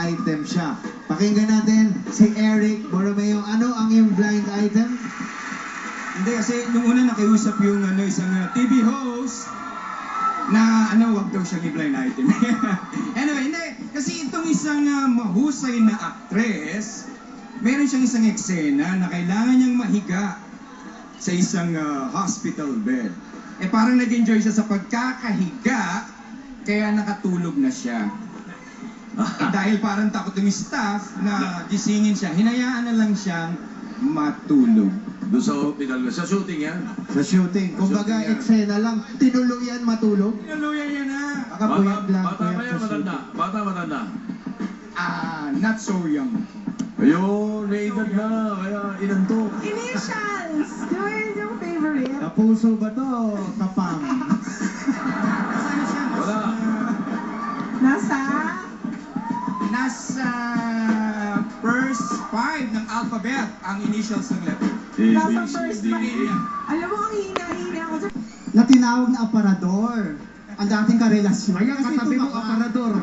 item siya. Pakinggan natin si Eric Borromeo. Ano ang iyong blind item? Hindi, kasi nung una nakiusap yung isang TV host na wag daw siyang i-blind item. Anyway, hindi. Kasi itong isang mahusay na actress, meron siyang isang eksena na kailangan niyang mahiga sa isang hospital bed. Parang nag-enjoy siya sa pagkakahiga, kaya nakatulog na siya. Dahil parang takot yung staff na gisingin siya, hinayaan na lang siyang matulog. Doon sa hospital, sa shooting yan? Sa shooting. Kumbaga, eksena lang. Tinuluyan matulog. Tinuluyan niya na. Kakapuyat lang. Bata ba yan, matanda? Bata, matanda? Not so young. Ayun, naedad na. Kaya inantok. Initials! Where's your favorite? Kapuso ba to? Kapam. Nasaan siya? Wala. Nasa? Nasa first 5 ng alphabet ang initials ng letter. Nasa first pa rin. Alam mo, ang hina-hina ako. Na tinawag na aparador. Ang dating karelasyon. Ay, katabi mo aparador.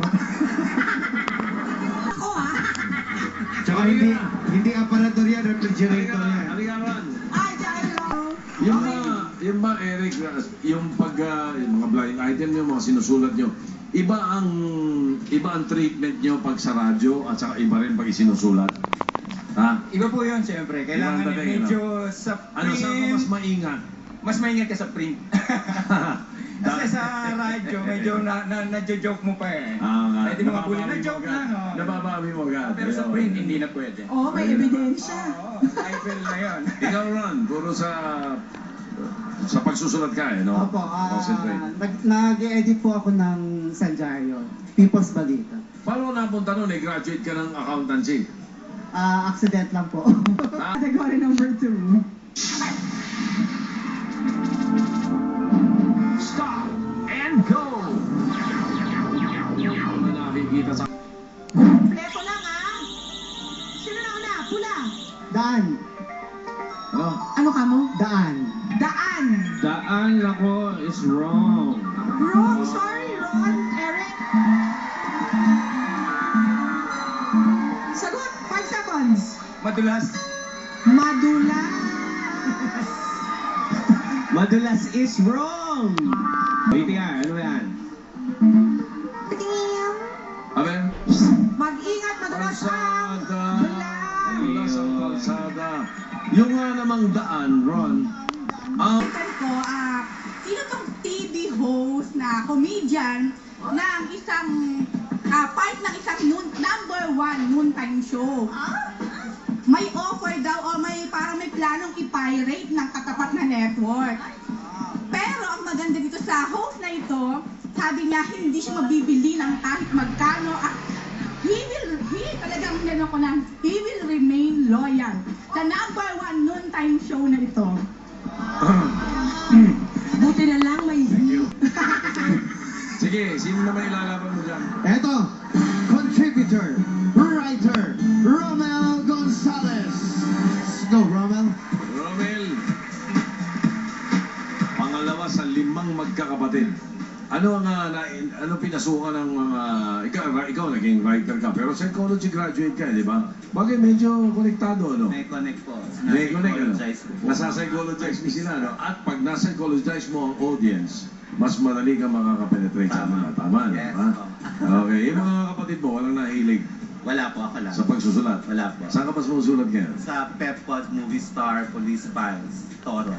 Ako ah! Tsaka hindi aparador yan, refrigerator yan. Halika, Ron. Ay, hello! Yung ba, Eric, yung yung mga blind item nyo, mga sinusulat nyo, iba ang treatment nyo pag sa radyo at saka iba rin pag isinusulat? Ha? Iba po yun, siyempre. Kailangan Ibang dating, medyo sa Ano print. saan ka mas maingat? Mas maingat ka sa print. Kasi sa radyo, medyo na-joke mo pa eh. Pwede mo mabuli. Na-joke lang. Oh. Nababawi mo agad. Pero sa print, hindi na pwede. Oo, may ebidensya. Oo, Eiffel na yun. Ikaw, Ron, puro sa pagsusulat ka eh, no? Opo, Concentrate. nag-edit po ako ng Sanjayo, People's Balita. Paano ko napunta nun eh? Graduate ka ng accountancy. Accident lang po. Category number 2. Stop and go! Ano nakikita sa... Kompleto lang ah! Sino na una? Pula! Daan. Ano? Ano ka mo? Daan. Daan! Daan ako is wrong. Wrong! Sorry, Ron! Eric! Sagot! 5 seconds! Madulas. Madulas! Madulas is wrong. BTR, ano yan? Patingin! Abe? Mag-ingat! Madulas ang Kalsada. bulan! Madulas ang kalsada. Yung nga namang daan, Ron, ang... Sabi ko, sino tong TV host na comedian ng isang part ng isang number 1 noontime show. May offer daw o parang may planong i-pirate ng katapat na network. Pero ang maganda dito sa host na ito, sabi niya hindi siya mabibili ng kahit magkano. He will remain loyal sa number 1 noontime show na ito. Buti na lang may Sige, sino naman ilalaban mo dyan? Eto, contributor, writer, Romel Gonzalez. Go, Romel. Romel, pangalawa sa 5 magkakapatid. Ano pinasukan ng mga... Ikaw naging writer ka, pero psychology graduate ka, di ba? Bagay medyo konektado, ano? May connect po. May connect, ano? Nasa-psychologize po. Nasa-psychologize mo sila, no? At pag nasa-psychologize mo ang audience, mas madali ka makakapenetrate sa mga. Tama, Yes, ha? po. Okay, yung mga kapatid mo, walang nahilig Wala po, ako lang. sa pagsusulat. Wala po. Saan ka pa sumusulat ngayon? Sa Pepcod, Movie Star, Police Files, Toro.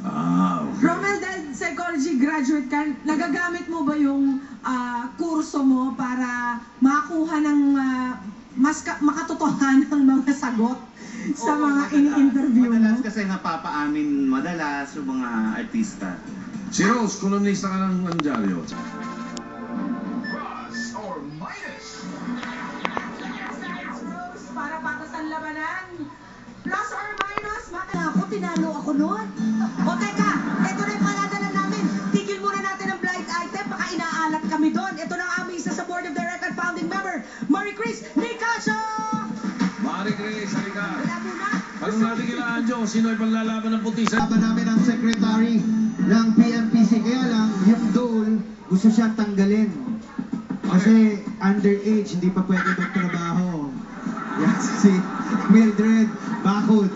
Okay. Romel, dahil psychology graduate ka, nagagamit mo ba yung kurso mo para makakuha ng makatotohanan ng mga sagot sa mga ini-interview mo? Madalas kasi napapaamin madalas yung mga artista. Si Rose, kolumnista ka ng dyaryo. Para patas ang labanan. Plus or minus, ako, tinalo ako noon. O teka, ito na yung paladala namin. Tigil muna natin ang blind item, baka inaalat kami doon. Ito na ang aming isa sa board of director founding member, Marie Chris Nicasio! Marie Chris, halika. Wala muna. Tanong natin kila Anjo, sino ay paglalaban ng putisan? Laban namin ang secretary ng PMPC. Kaya lang, yung Dole, gusto siya tanggalin. Kasi underage, hindi pa pwede magtrabaho. Yan si Mildred Bakut.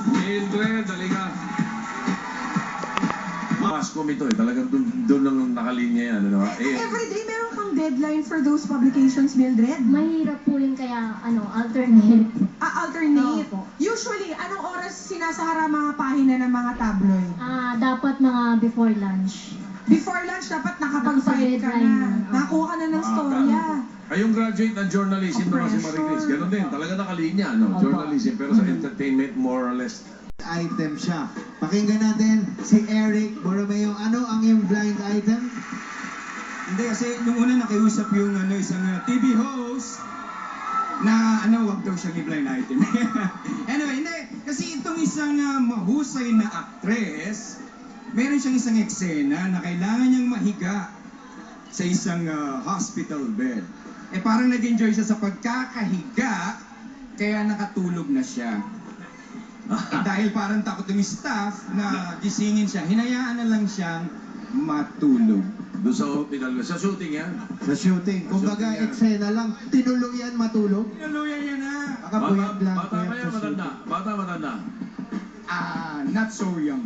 Mildred, halika. Mascom ito eh, talagang doon lang nakalinya yan. Ano? Everyday meron kang deadline for those publications, Mildred? Mahirap po yun kaya, alternate. Alternate. Opo. Usually, anong oras sinasahara mga pahina ng mga tabloid? Dapat mga before lunch. Before lunch, dapat nakapag-file ka Nakadeadline na. na. Nakuha ka na ng storya. Kayong graduate ng journalism naman si Marie Chris, ganun din, talaga nakalinya, no? Opo. Journalism, pero sa entertainment, more or less. Item siya. Pakinggan natin si Eric Borromeo. Ano ang iyong blind item? Hindi kasi nung una nakiusap yung isang TV host na wag daw siyang i-blind item. Anyway, hindi. Kasi itong isang mahusay na actress, meron siyang isang eksena na kailangan niyang mahiga sa isang hospital bed. Parang nag-enjoy siya sa pagkakahiga, kaya nakatulog na siya. Dahil parang takot yung staff na gisingin siya, hinayaan na lang siyang matulog. Doon sa hospital, sa shooting yan. Sa shooting. Kumbaga, Shooting yan. eksena lang. Tinuluyan matulog. Tinuluyan niya na. Baka puyat lang. Bata puyat ba yan, sa matanda? shooting. Bata, matanda. Not so young.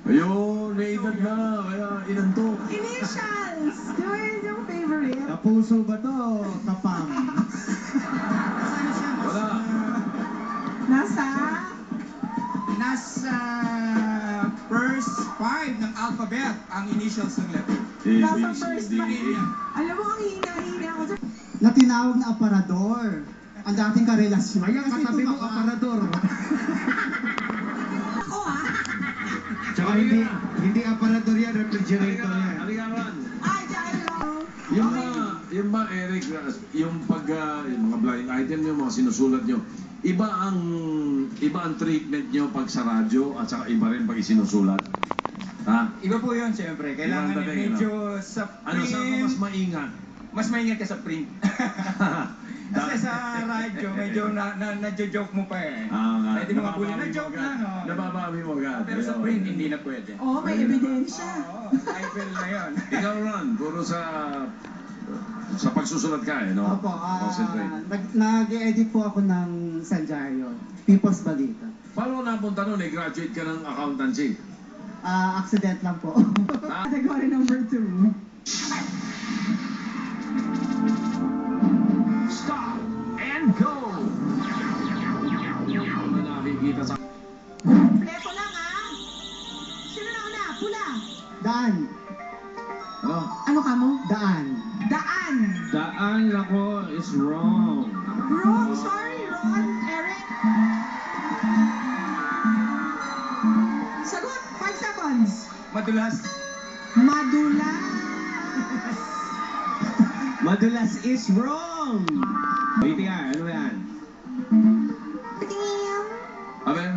Ayun, may edad na, kaya inantok. Initials! Yun yung favorite. Kapuso ba to? Kapam. Nasaan siya? Wala. Nasa first 5 ng alphabet ang initials ng letter. Nasa first D, five. E. Alam mo, ang hina-hina ko. Na tinawag na aparador. Ang dating karelasyon. Ay, katabi mo, aparador. Ako ha? Tsaka hindi aparador yan, refrigerator yan. Halika, Ron. Ay, dahil lang. Yung ba, Eric, yung yung mga blind item nyo, mga sinusulat nyo, iba ang treatment nyo pag sa radyo at saka iba rin pag isinusulat? Ha? Iba po yun, siyempre. Kailangan Ibang dating, medyo sa Ano print. saan ka mas maingat? Mas maingat ka sa print. Kasi sa radyo, medyo nadjo-joke mo pa eh. Nga. Pwede mo mabuli. Nababawi mo Na-joke agad. lang, oh. Nababawi mo agad. Pero sa Ayun. print, hindi na pwede. Oo, may ebidensya. Oo, title na yun. Ikaw, Ron, puro sa pagsusulat ka eh, no? Opo, Concentrate. nag-edit po ako ng Sanjario, People's Balita. Paano ka napunta nun eh? Graduate ka ng accountancy. Accident lang po. Ha? Category number 2. Stop and go! Ano nakikita sa... Kompleto lang ha. Sino na una? Pula. Daan. Ano? Ano ka mo? Daan. Daan. Daan ako is wrong. Wrong. Sorry, Ron. Eric. Sagot. 5 seconds. Madulas. Madulas. Madulas is wrong. BTR, ano yan? Tingin. Aben?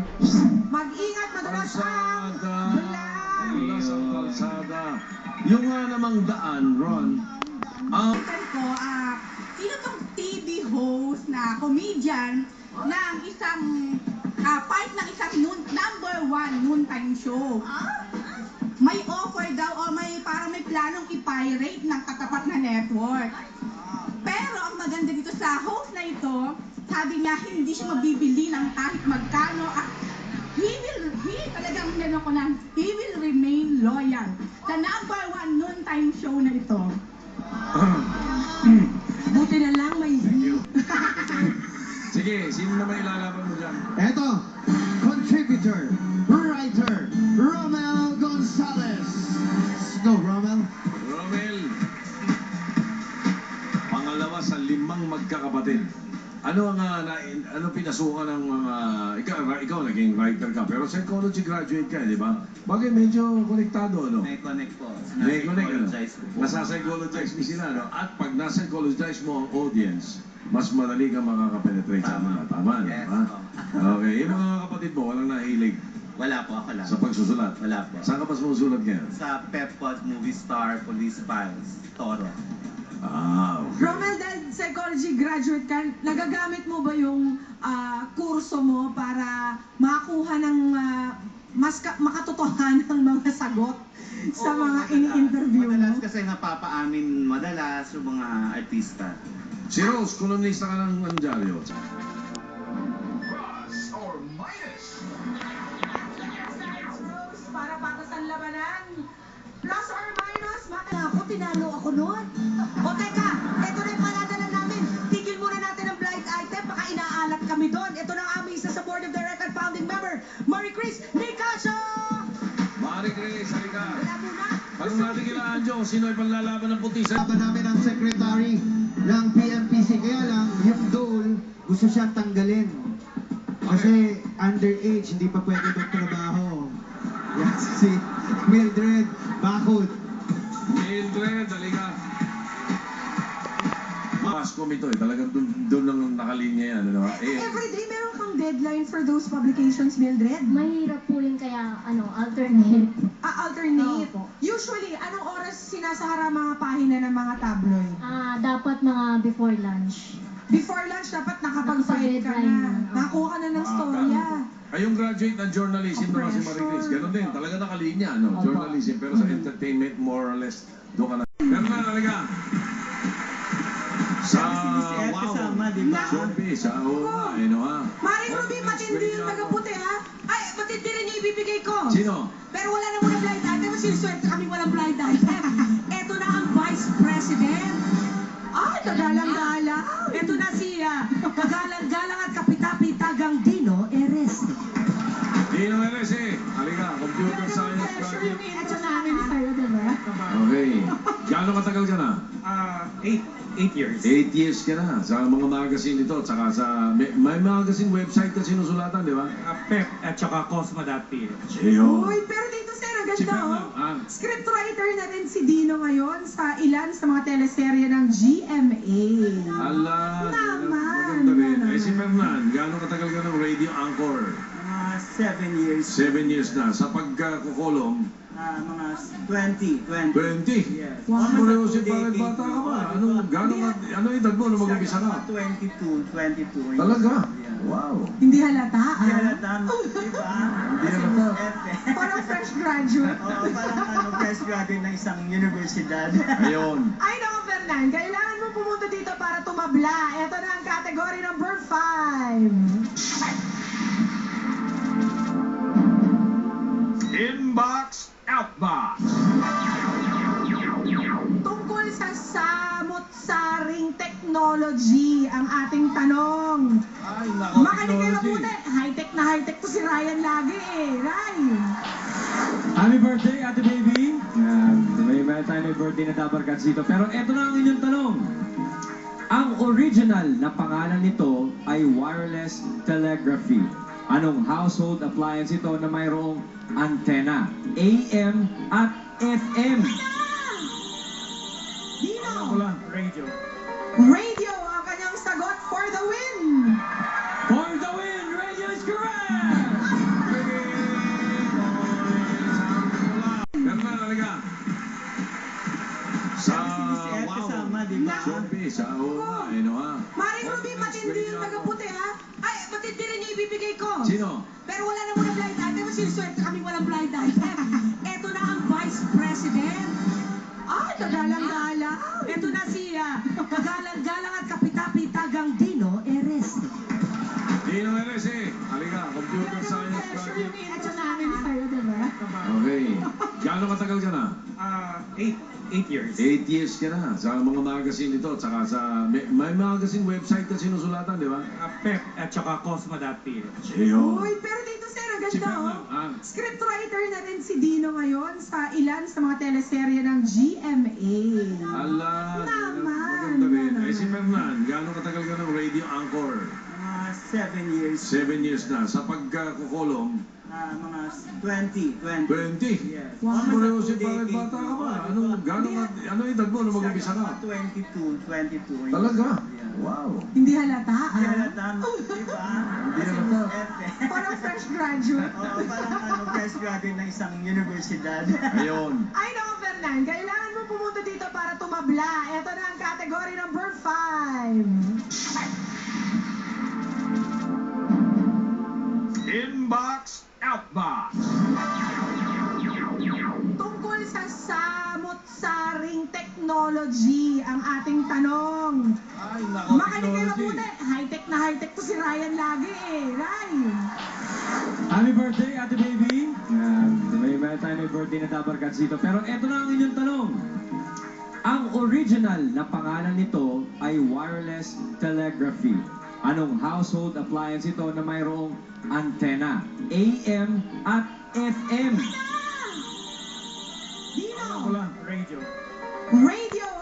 Mag-ingat. Madulas ang Kalsada. dulas. Madulas ang kalsada. Yung nga namang daan, Ron. Sabi ko, sino tong TV host na comedian ng isang part ng isang number 1 noontime show? May offer daw o parang may planong i-pirate ng katapat na network. Pero ang maganda dito sa host na ito, sabi niya hindi siya mabibili ng kahit magkano. He will remain loyal sa number 1 noontime show na ito. Buti na lang may Sige, sino naman ilalaban mo dyan? Eto, contributor, writer, Romel Gonzalez. Go, Romel. Romel. Pangalawa sa 5 magkakapatid. Ano pinasukan ng mga... Ikaw naging writer ka, pero psychology graduate ka, di ba? Bagay medyo konektado, ano? May connect po. May connect, ano? Nasa-psychologize ko po. Nasa-psychologize mo sila, no? At pag nasa-psychologize mo ang audience, mas madali ka makakapenetrate sa mga tama, no? Yes, Ha? po. Okay, yung mga kapatid mo, walang nahilig Wala po, ako lang. sa pagsusulat. Wala po. Saan ka pa sumusulat ngayon? Sa Pepcod, Movie Star, Police Files, Toro. Okay. Romel, dahil psychology graduate ka, nagagamit mo ba yung kurso mo para makakuha ng mas makatotohanan ng mga sagot sa mga ini-interview mo. Madalas kasi napapaamin madalas yung mga artista. Si Rose, kolumnista ka ng dyaryo. Para patasan labanan. Plus or minus, ako, tinalo ako noon. O teka, ito na yung paladala namin. Tigil muna natin ang blind item, baka inaalat kami doon. Ito na ang aming isa sa board of director founding member, Marie Chris Nicasio! Marie Chris, halika. Wala muna. Tanong natin kila Anjo, sino ay panlalaban ng puti sa... Laban namin ang secretary ng PMPC. Kaya lang, yung Dole, gusto siya tanggalin. Kasi underage, hindi pa pwede magtrabaho. Yan si Mildred Bakod. Mildred, halika. Pascom ito eh, talagang doon lang nakalinya yan. Ano? Everyday meron kang deadline for those publications, Mildred? Mahirap po yun kaya alternate. Alternate. Opo. Usually, anong oras sinasara mga pahina ng mga tabloid? Dapat mga before lunch. Before lunch, dapat nakapag-file ka na. Nakakuha ka na ng storya. Ay, yung graduate ng journalism naman si Marie Chris, ganun din, talaga nakalinya, no? Opo. Journalism, pero sa entertainment, more or less, doon ka na. Fernan, halika. Sa, Si wow, kasama, di ba? showbiz, oo nga, eh, no ha? Maring Ruby, matindi yung tagaputi, ha? Ay, matindi rin yung ibibigay ko. Sino? Pero wala na muna blind item. Siniswerte kami walang blind item. Eto na ang Vice President. Ay, kagalang-galang. Eto na siya. Kagalang-galang at kapitapitagang Dino Ereste. Dino Eres eh, halika, computer science Pressure yung graduate. intro namin sa'yo, diba? Okay, gaano katagal ka na? 8 years. 8 years ka na sa mga magazine ito, tsaka sa, may magazine website ka sinusulatan, di ba? Pep at saka Cosmo.ph. Ayun. Uy, pero dito sir, ang Si ganda Fernan, oh. Scriptwriter na rin si Dino ngayon sa ilan sa mga teleserye ng GMA. Ala, Naman, maganda rin. naman. Eh si Fernan, gaano katagal ka ng radio anchor? Mga 7 years. 7 years na. Sa pagkukulong, Mga 20. 20. Yes. Wow. Pareho si parang bata ka pa. Ano edad mo nung mag-umpisa ka? 22. Talaga? Wow. Hindi halata ah. Diba? Hindi halata. Parang fresh graduate. Oo, parang fresh graduate ng isang universidad. Ayun. Ay nako Fernan, kailangan mo pumunta dito para tumabla. Ito na ang category number 5. Inbox, outbox. Tungkol sa samot-saring technology ang ating tanong. Ay, nako, Makinig kayo technology. mabuti. High-tech na high-tech to si Ryan lagi eh. Ryan. Happy birthday, Ate Baby! May tayo may birthday na Dabarkats dito. Pero eto na ang inyong tanong. Ang original na pangalan nito ay wireless telegraphy. Anong household appliance ito na mayroong antena, AM at FM? Dino. Wala. Radio. Radio ang kanyang sagot for the win. For the win, radio is correct! Fernan, halika. Sa, Si Ed kasama, di ba? showbiz, oo nga, eh, no ha? Maring Ruby, matindi yung tagaputi ha. Ay, matindi rin yung ibibigay ko. Sino? Pero wala na muna blind item. Siniswerte kami walang blind item. Eto na ang Vice President. Ay, kagalang-galang. Eto na siya. Kagalang-galang at kapitapitagang Dino Ereste. Dino Eres eh, halika, computer science Pressure yung graduate. intro namin sa'yo, diba? Okay, gaano katagal ka na? 8 years. 8 years ka na sa mga magazine ito, tsaka sa, may magazine website ka sinusulatan, di ba? Pep at saka Cosmo.ph. Ayun. Uy, pero dito sir, ang Si ganda Fernan, oh. Scriptwriter na rin si Dino ngayon sa ilan sa mga teleserye ng GMA. Ala, Naman, maganda rin. naman. Eh si Fernan, gaano katagal ka ng radio anchor? Mga 7 years. 7 years na. Sa pagkukulong, Mga 20. 20. Yes. Wow. Pareho si parang bata ka pa. Ano edad mo nung mag-umpisa ka? 22. Talaga? Wow. Hindi halata Di ah. halata, diba? Hindi halata. Parang fresh graduate. Oo, parang fresh graduate ng isang universidad. Ayun. Ay nako Fernan, kailangan mo pumunta dito para tumabla. Ito na ang category number 5. Inbox, outbox. technology ang ating tanong. Ay, nako, Makinig kayo technology. mabuti. High-tech to si Ryan lagi eh. Ryan. Happy birthday, Ate Baby! May tayo may birthday na Dabarkats dito. Pero eto na ang inyong tanong. Ang original na pangalan nito ay wireless telegraphy. Anong household appliance ito na mayroong antena? AM at FM. Dino. Radio. Radio